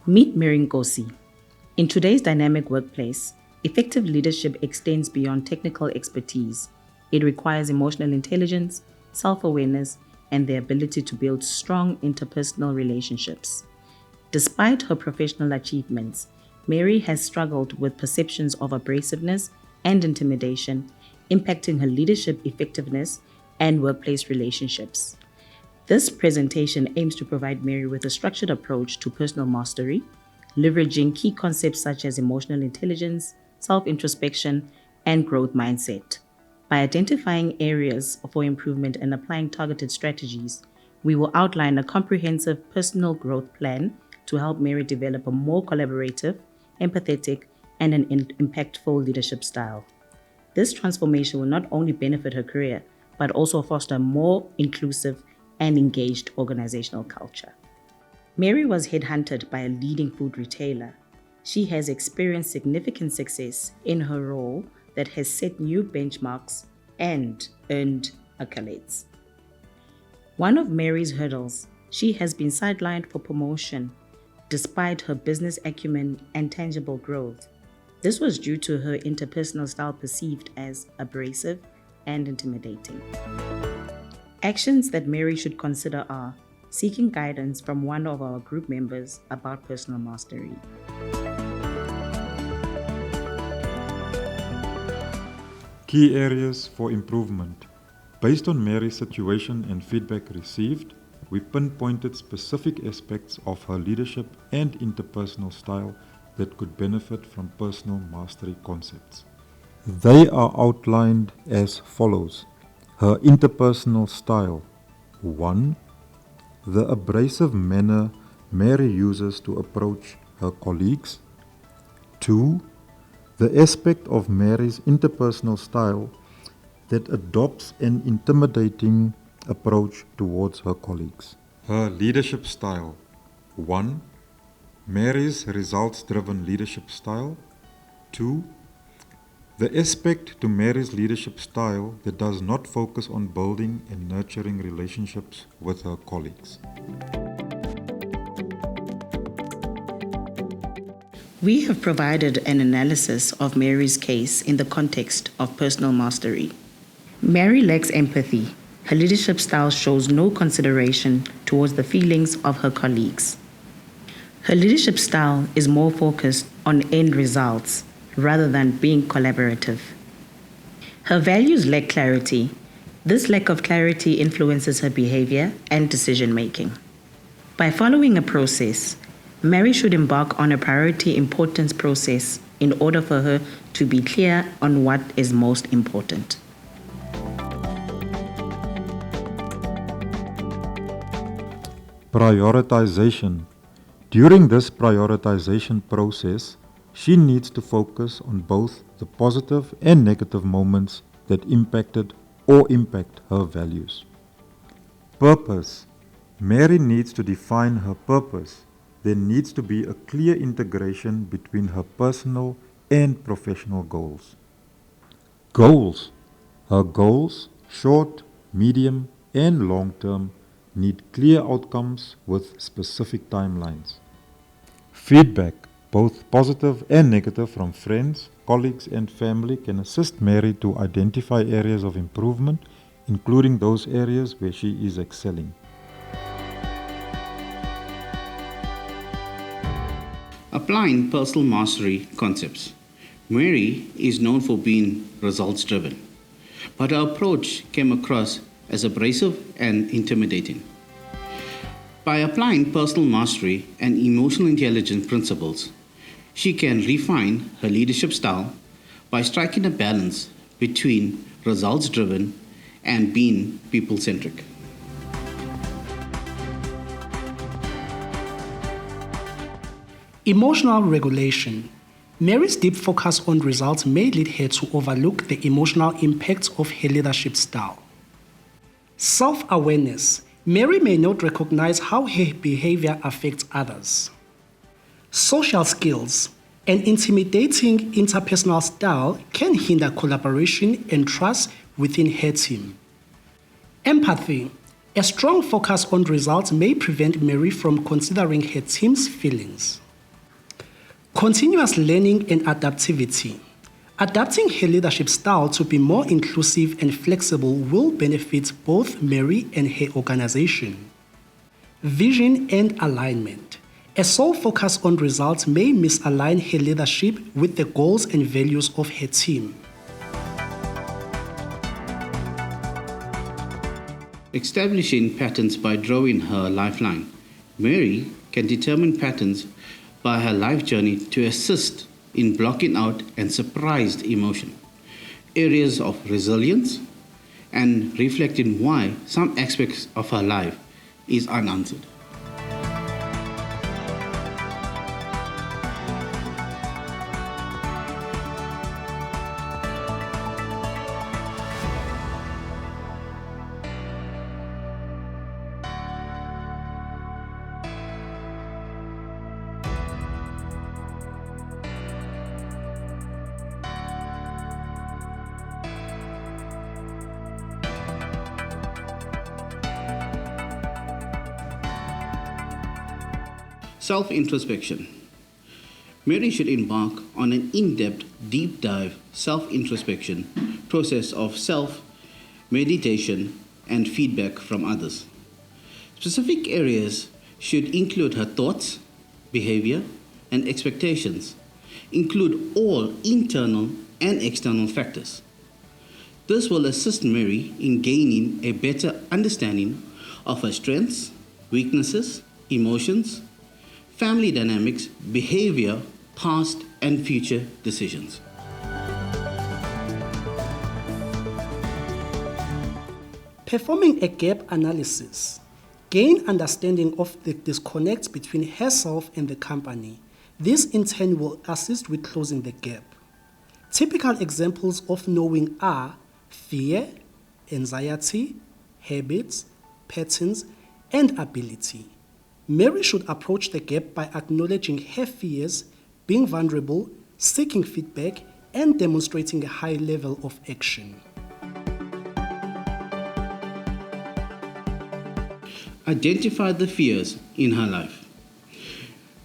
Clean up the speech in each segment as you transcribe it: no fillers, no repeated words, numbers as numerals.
Meet Mary Nkosi. In today's dynamic workplace, effective leadership extends beyond technical expertise. It requires emotional intelligence, self-awareness, and the ability to build strong interpersonal relationships. Despite her professional achievements, Mary has struggled with perceptions of abrasiveness and intimidation, impacting her leadership effectiveness and workplace relationships. This presentation aims to provide Mary with a structured approach to personal mastery, leveraging key concepts such as emotional intelligence, self-introspection, and growth mindset. By identifying areas for improvement and applying targeted strategies, we will outline a comprehensive personal growth plan to help Mary develop a more collaborative, empathetic, and an impactful leadership style. This transformation will not only benefit her career, but also foster a more inclusive and engaged organizational culture. Mary was headhunted by a leading food retailer. She has experienced significant success in her role that has set new benchmarks and earned accolades. One of Mary's hurdles, she has been sidelined for promotion despite her business acumen and tangible growth. This was due to her interpersonal style perceived as abrasive and intimidating. Actions that Mary should consider are seeking guidance from one of our group members about personal mastery. Key areas for improvement. Based on Mary's situation and feedback received, we pinpointed specific aspects of her leadership and interpersonal style that could benefit from personal mastery concepts. They are outlined as follows. Her interpersonal style. 1. The abrasive manner Mary uses to approach her colleagues. 2. The aspect of Mary's interpersonal style that adopts an intimidating approach towards her colleagues. Her leadership style. 1. Mary's results-driven leadership style. 2. The aspect to Mary's leadership style that does not focus on building and nurturing relationships with her colleagues. We have provided an analysis of Mary's case in the context of personal mastery. Mary lacks empathy. Her leadership style shows no consideration towards the feelings of her colleagues. Her leadership style is more focused on end results rather than being collaborative. Her values lack clarity. This lack of clarity influences her behavior and decision-making. By following a process, Mary should embark on a priority importance process in order for her to be clear on what is most important. Prioritization. During this prioritization process, she needs to focus on both the positive and negative moments that impacted or impact her values. Purpose. Mary needs to define her purpose. There needs to be a clear integration between her personal and professional goals. Goals. Her goals, short, medium, and long term, need clear outcomes with specific timelines. Feedback, both positive and negative from friends, colleagues, and family, can assist Mary to identify areas of improvement, including those areas where she is excelling. Applying personal mastery concepts. Mary is known for being results-driven, but her approach came across as abrasive and intimidating. By applying personal mastery and emotional intelligence principles, she can refine her leadership style by striking a balance between results-driven and being people-centric. Emotional regulation. Mary's deep focus on results may lead her to overlook the emotional impacts of her leadership style. Self-awareness. Mary may not recognize how her behavior affects others. Social skills. An intimidating interpersonal style can hinder collaboration and trust within her team. Empathy. A strong focus on results may prevent Mary from considering her team's feelings. Continuous learning and adaptivity. Adapting her leadership style to be more inclusive and flexible will benefit both Mary and her organization. Vision and alignment. A sole focus on results may misalign her leadership with the goals and values of her team. Establishing patterns by drawing her lifeline. Mary can determine patterns by her life journey to assist in blocking out and surprised emotion, areas of resilience, and reflecting why some aspects of her life is unanswered. Self-introspection. Mary should embark on an in-depth, deep dive self-introspection process of self-meditation and feedback from others. Specific areas should include her thoughts, behavior, and expectations, include all internal and external factors. This will assist Mary in gaining a better understanding of her strengths, weaknesses, emotions, family dynamics, behavior, past and future decisions. Performing a gap analysis. Gain understanding of the disconnect between herself and the company. This in turn will assist with closing the gap. Typical examples of knowing are fear, anxiety, habits, patterns, and ability. Mary should approach the gap by acknowledging her fears, being vulnerable, seeking feedback, and demonstrating a high level of action. Identify the fears in her life.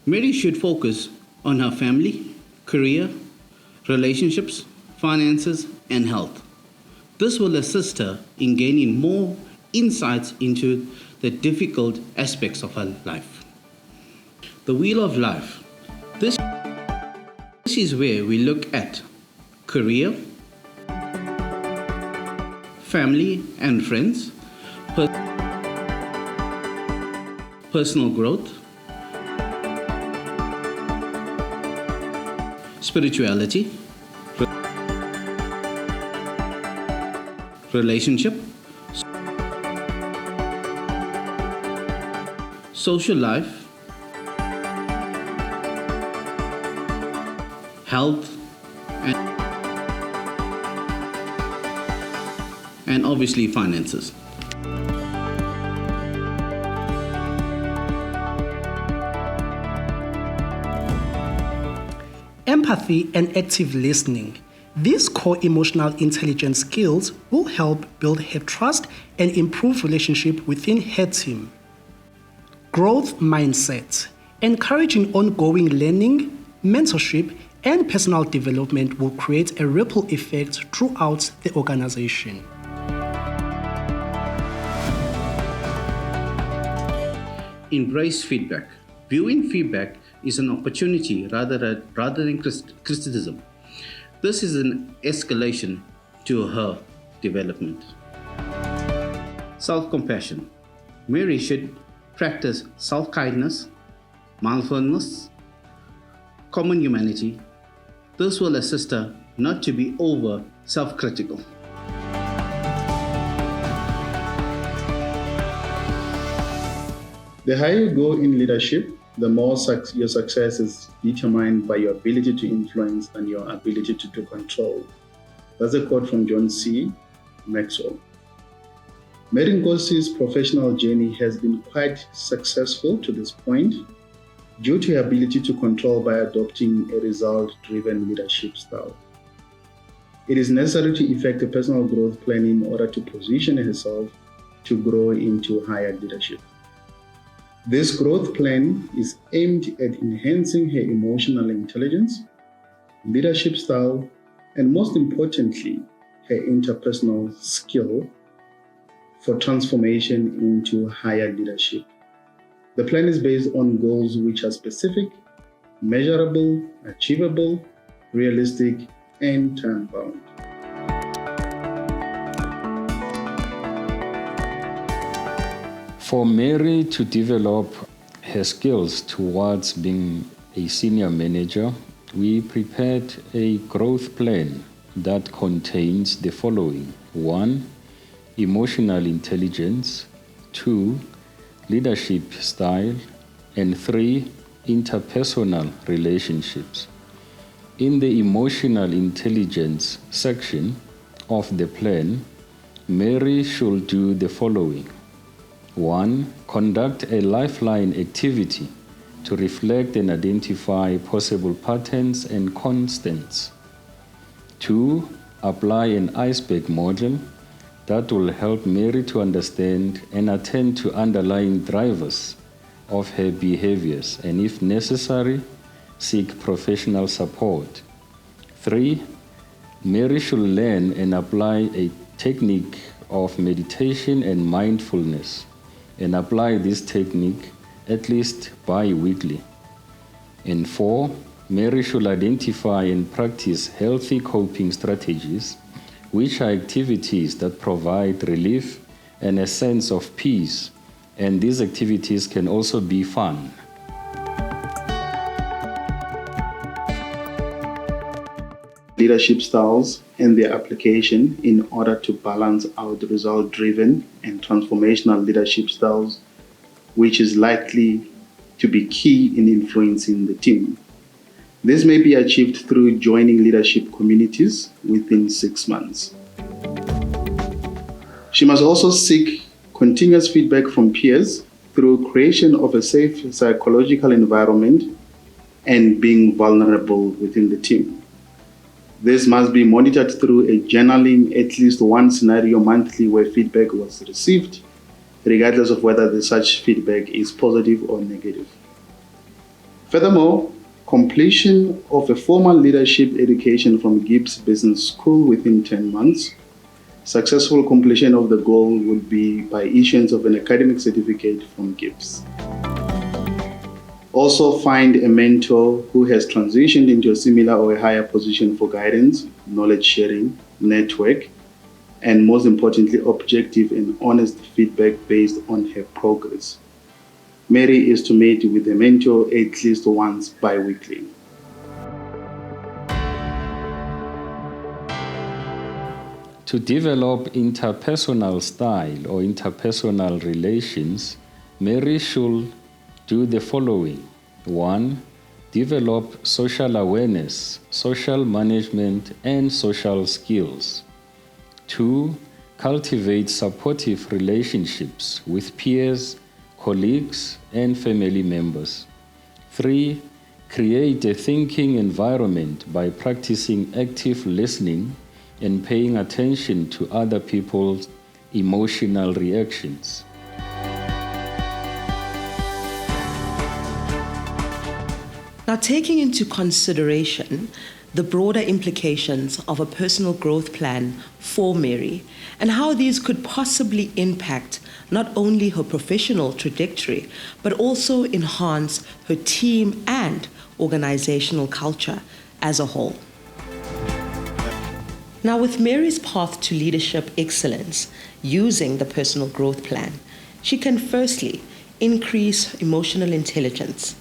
Mary should focus on her family, career, relationships, finances, and health. This will assist her in gaining more insights into the difficult aspects of her life. The Wheel of Life. This is where we look at career, family and friends, personal growth, spirituality, relationship, social life, health, and obviously finances. Empathy and active listening. These core emotional intelligence skills will help build her trust and improve relationship within her team. Growth mindset. Encouraging ongoing learning, mentorship, and personal development will create a ripple effect throughout the organization. Embrace feedback. Viewing feedback is an opportunity rather than criticism. This is an escalation to her development. Self-compassion. Mary should practice self-kindness, mindfulness, common humanity. This will assist her not to be over self-critical. The higher you go in leadership, the more your success is determined by your ability to influence and your ability to control. That's a quote from John C. Maxwell. Mary Nkosi's professional journey has been quite successful to this point due to her ability to control by adopting a result-driven leadership style. It is necessary to effect a personal growth plan in order to position herself to grow into higher leadership. This growth plan is aimed at enhancing her emotional intelligence, leadership style, and most importantly, her interpersonal skill for transformation into higher leadership. The plan is based on goals which are specific, measurable, achievable, realistic, and time-bound. For Mary to develop her skills towards being a senior manager, we prepared a growth plan that contains the following: 1. Emotional intelligence, 2. Leadership style, and 3. Interpersonal relationships. In the emotional intelligence section of the plan, Mary should do the following: 1. Conduct a lifeline activity to reflect and identify possible patterns and constants. 2. Apply an iceberg model that will help Mary to understand and attend to underlying drivers of her behaviors and, if necessary, seek professional support. 3. Mary should learn and apply a technique of meditation and mindfulness, and apply this technique at least bi-weekly. And 4, Mary should identify and practice healthy coping strategies, which are activities that provide relief and a sense of peace, and these activities can also be fun. Leadership styles and their application in order to balance out result-driven and transformational leadership styles, which is likely to be key in influencing the team. This may be achieved through joining leadership communities within 6 months. She must also seek continuous feedback from peers through creation of a safe psychological environment and being vulnerable within the team. This must be monitored through a journaling at least one scenario monthly where feedback was received, regardless of whether such feedback is positive or negative. Furthermore, completion of a formal leadership education from GIBS Business School within 10 months. Successful completion of the goal would be by issuance of an academic certificate from GIBS. Also find a mentor who has transitioned into a similar or a higher position for guidance, knowledge sharing, network, and most importantly, objective and honest feedback based on her progress. Mary is to meet with a mentor at least once bi-weekly. To develop interpersonal style or interpersonal relations, Mary should do the following: 1. Develop social awareness, social management, and social skills. 2. Cultivate supportive relationships with peers, colleagues, and family members. 3. Create a thinking environment by practicing active listening and paying attention to other people's emotional reactions. Now, taking into consideration the broader implications of a personal growth plan for Mary and how these could possibly impact not only her professional trajectory, but also enhance her team and organizational culture as a whole. Now, with Mary's path to leadership excellence using the personal growth plan, she can firstly increase emotional intelligence,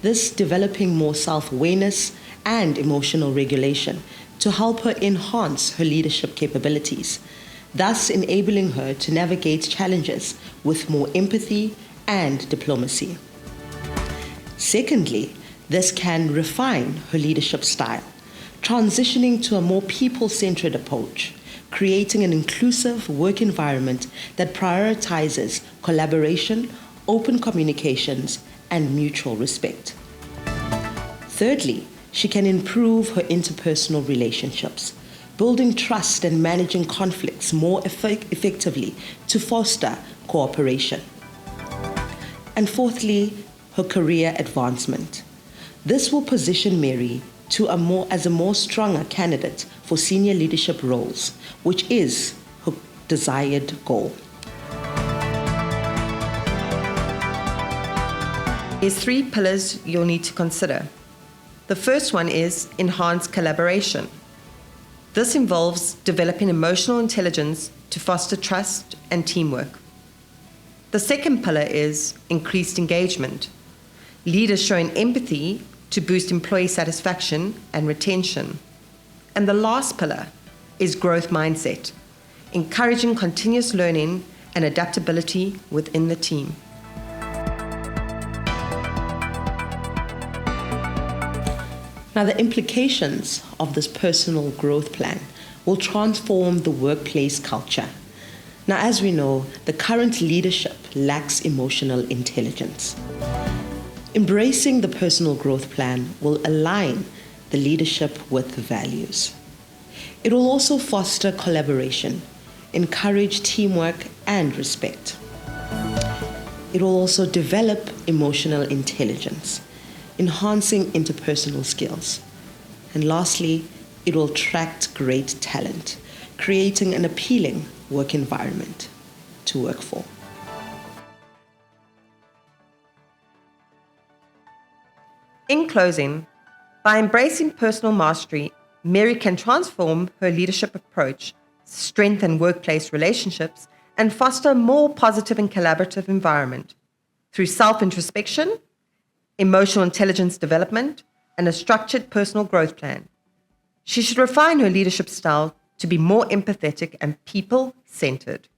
this developing more self-awareness and emotional regulation to help her enhance her leadership capabilities, thus enabling her to navigate challenges with more empathy and diplomacy. Secondly, this can refine her leadership style, transitioning to a more people-centered approach, creating an inclusive work environment that prioritizes collaboration, open communications, and mutual respect. Thirdly, she can improve her interpersonal relationships, building trust and managing conflicts more effectively to foster cooperation. And fourthly, her career advancement. This will position Mary as a more stronger candidate for senior leadership roles, which is her desired goal. There's 3 pillars you'll need to consider. The first one is enhanced collaboration. This involves developing emotional intelligence to foster trust and teamwork. The second pillar is increased engagement. Leaders showing empathy to boost employee satisfaction and retention. And the last pillar is growth mindset, encouraging continuous learning and adaptability within the team. Now, the implications of this personal growth plan will transform the workplace culture. Now, as we know, the current leadership lacks emotional intelligence. Embracing the personal growth plan will align the leadership with values. It will also foster collaboration, encourage teamwork and respect. It will also develop emotional intelligence, enhancing interpersonal skills. And lastly, it will attract great talent, creating an appealing work environment to work for. In closing, by embracing personal mastery, Mary can transform her leadership approach, strengthen workplace relationships, and foster a more positive and collaborative environment through self-introspection, emotional intelligence development, and a structured personal growth plan. She should refine her leadership style to be more empathetic and people-centered.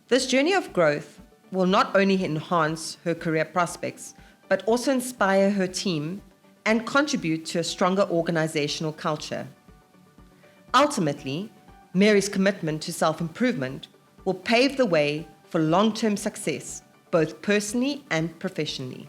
This journey of growth will not only enhance her career prospects, but also inspire her team and contribute to a stronger organizational culture. Ultimately, Mary's commitment to self-improvement will pave the way for long-term success, both personally and professionally.